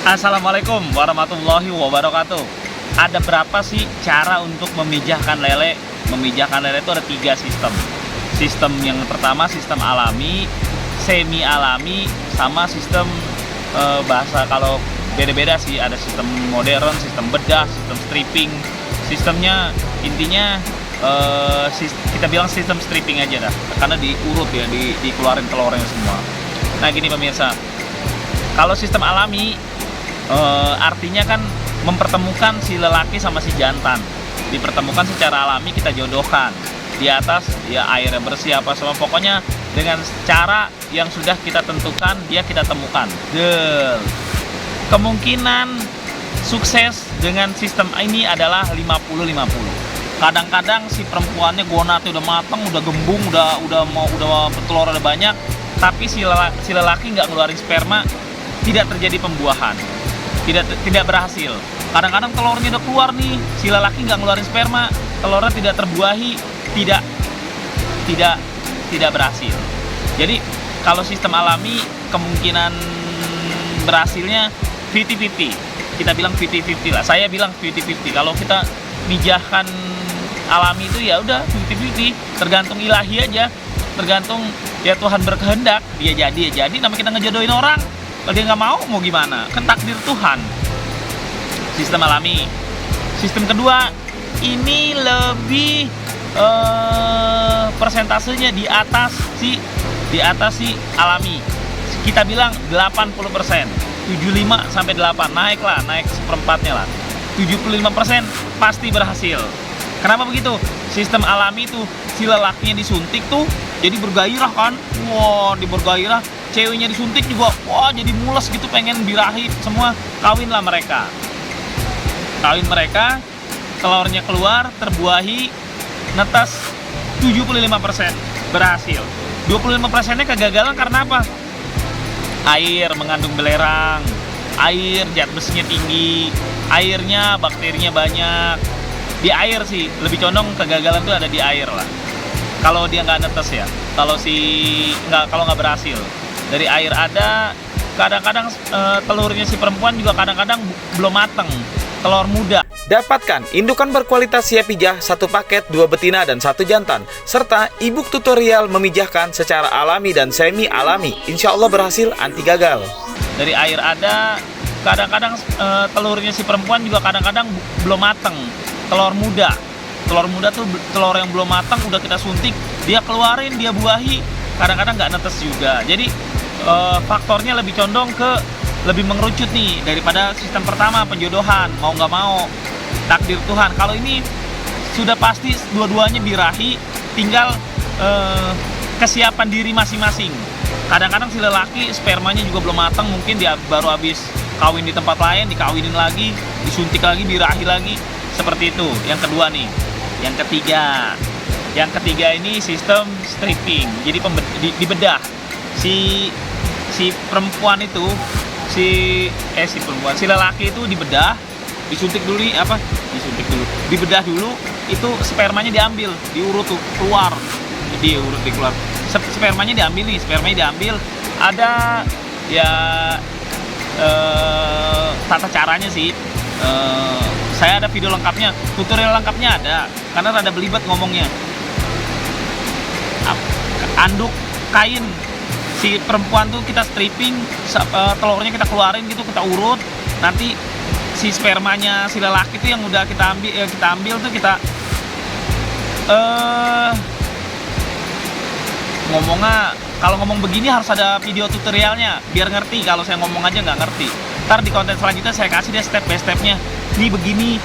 Assalamualaikum warahmatullahi wabarakatuh. Ada berapa sih cara untuk memijahkan lele? Memijahkan lele itu ada 3 sistem. Sistem yang pertama sistem alami, semi alami, sama sistem bahasa kalau beda-beda sih. Ada sistem modern, sistem bedah, sistem stripping. Sistemnya intinya kita bilang sistem stripping aja dah, karena diurut ya, dikeluarin telurnya semua. Nah gini pemirsa, kalau sistem alami artinya kan mempertemukan si lelaki sama si jantan, dipertemukan secara alami, kita jodohkan di atas ya airnya bersih apa semua, pokoknya dengan cara yang sudah kita tentukan dia kita temukan. Kemungkinan sukses dengan sistem ini adalah 50-50. Kadang-kadang si perempuannya gonatnya udah mateng, udah gembung, udah telur udah banyak, tapi si lelaki nggak ngeluarin sperma, tidak terjadi pembuahan, tidak berhasil. Kadang-kadang telurnya udah keluar nih, si lelaki nggak ngeluarin sperma, telurnya tidak terbuahi, tidak berhasil. Jadi kalau sistem alami kemungkinan berhasilnya 50-50. Kita bilang 50-50 lah. Saya bilang 50-50. Kalau kita mijahkan alami itu ya udah 50-50, tergantung ilahi aja, tergantung ya Tuhan berkehendak, dia jadi. Nama kita ngejodohin orang, kalau dia nggak mau gimana? Kan takdir Tuhan. Sistem alami. Sistem kedua ini lebih persentasenya di atas si alami. Kita bilang 80%, 75 sampai 8, naik seperempatnya lah. 75% pasti berhasil. Kenapa begitu? Sistem alami itu si lelakinya disuntik tuh jadi bergairah kan, bergairah. Ceweknya disuntik juga, jadi mules gitu, pengen birahi semua. Kawin mereka, telurnya keluar, terbuahi, netas 75% berhasil. 25%-nya kegagalan karena apa? Air mengandung belerang, air zat besinya tinggi, airnya bakterinya banyak. Di air sih, lebih condong kegagalan tuh ada di air lah. Kalau dia nggak netes ya, kalau nggak berhasil. Dari air ada, kadang-kadang telurnya si perempuan juga kadang-kadang belum mateng, telur muda. Dapatkan indukan berkualitas siap pijah 1 paket, 2 betina dan 1 jantan, serta e-book tutorial memijahkan secara alami dan semi alami. Insya Allah berhasil, anti gagal. Dari air ada, kadang-kadang telurnya si perempuan juga kadang-kadang belum mateng, telur muda tuh telur yang belum matang, udah kita suntik, dia keluarin, dia buahi, kadang-kadang nggak netes juga. Jadi faktornya lebih condong ke lebih mengerucut nih daripada sistem pertama, penjodohan, mau nggak mau takdir Tuhan. Kalau ini sudah pasti dua-duanya birahi, tinggal kesiapan diri masing-masing. Kadang-kadang si lelaki spermanya juga belum matang, mungkin dia baru habis kawin di tempat lain, dikawinin lagi, disuntik lagi, birahi lagi, seperti itu. Yang kedua nih. Yang ketiga ini sistem stripping. Jadi dibedah si perempuan itu, si lelaki itu dibedah, dibedah dulu, itu spermanya diambil, diurut tuh keluar, dikeluar. Spermanya diambil, ada ya tata caranya sih. Saya ada video lengkapnya, tutorial lengkapnya ada, karena rada belibet ngomongnya. Anduk kain si perempuan tuh kita stripping, telurnya kita keluarin gitu, kita urut. Nanti si spermanya si lelaki tuh yang udah kita ambil tuh kita ngomongnya, kalau ngomong begini harus ada video tutorialnya biar ngerti. Kalau saya ngomong aja nggak ngerti, ntar di konten selanjutnya saya kasih deh step by stepnya. Ini begini,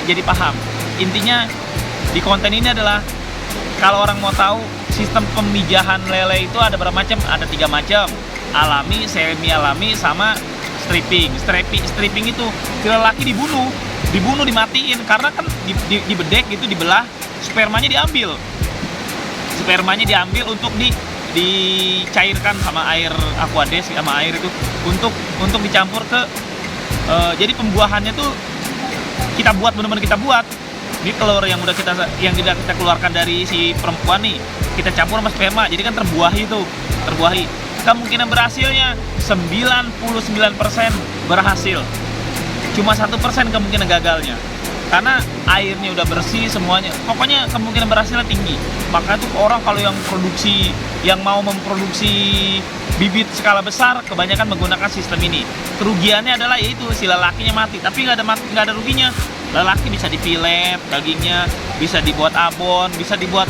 jadi paham. Intinya di konten ini adalah, kalau orang mau tahu sistem pemijahan lele itu ada berapa macam? Ada 3 macam: alami, semi alami, sama stripping. Stripping itu si lelaki dibunuh, dimatiin, karena kan dibedek gitu, dibelah, spermanya diambil untuk dicairkan sama air aquades, sama air itu untuk dicampur ke jadi pembuahannya tuh kita buat, benar-benar kita buat. Ini telur yang udah kita keluarkan dari si perempuan nih, kita campur sama sperma, jadi kan terbuahi. kemungkinan berhasilnya 99% berhasil. Cuma 1% kemungkinan gagalnya. Karena airnya udah bersih semuanya. Pokoknya kemungkinan berhasilnya tinggi. Maka tuh orang kalau yang mau memproduksi bibit skala besar kebanyakan menggunakan sistem ini. Kerugiannya adalah yaitu si lelakinya mati, tapi nggak ada ruginya. Lelaki bisa difilet, dagingnya bisa dibuat abon, bisa dibuat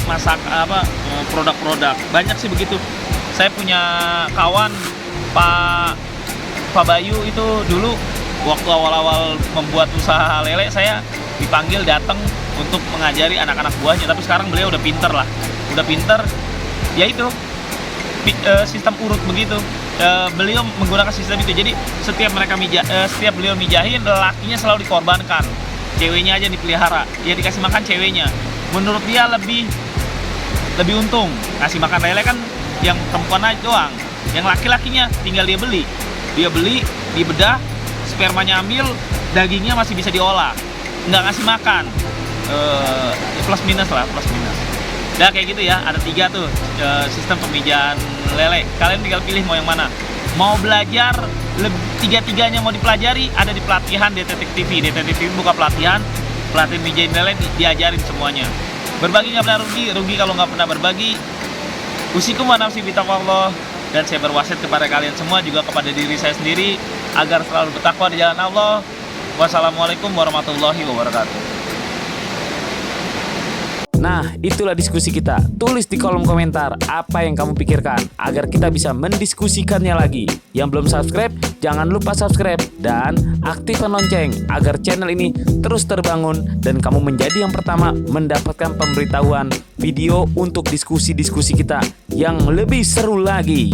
produk-produk. Banyak sih begitu. Saya punya kawan Pak Bayu itu dulu waktu awal-awal membuat usaha lele, saya dipanggil datang untuk mengajari anak-anak buahnya. Tapi sekarang beliau udah pinter lah, ya itu sistem urut begitu. Beliau menggunakan sistem itu. Jadi setiap beliau mijahin, lelakinya selalu dikorbankan, ceweknya aja dipelihara, ya dikasih makan ceweknya. Menurut dia lebih untung. Kasih makan lele kan yang perempuan aja doang, yang laki-lakinya tinggal dia beli, dibedah, spermanya ambil, dagingnya masih bisa diolah, nggak ngasih makan. Plus minus. Nah kayak gitu ya, ada 3 tuh sistem pemijahan lele. Kalian tinggal pilih mau yang mana. Mau belajar, 3-tiganya mau dipelajari, ada di pelatihan Detektif TV. Detektif TV buka pelatihan mijahin lele, diajarin semuanya. Berbagi nggak pernah rugi kalau nggak pernah berbagi. Usikum wa nafsi bitaqwallah, dan saya berwasiat kepada kalian semua, juga kepada diri saya sendiri, agar selalu bertakwa di jalan Allah. Wassalamualaikum warahmatullahi wabarakatuh. Nah, itulah diskusi kita. Tulis di kolom komentar apa yang kamu pikirkan agar kita bisa mendiskusikannya lagi. Yang belum subscribe, jangan lupa subscribe dan aktifkan lonceng agar channel ini terus terbangun dan kamu menjadi yang pertama mendapatkan pemberitahuan video untuk diskusi-diskusi kita yang lebih seru lagi.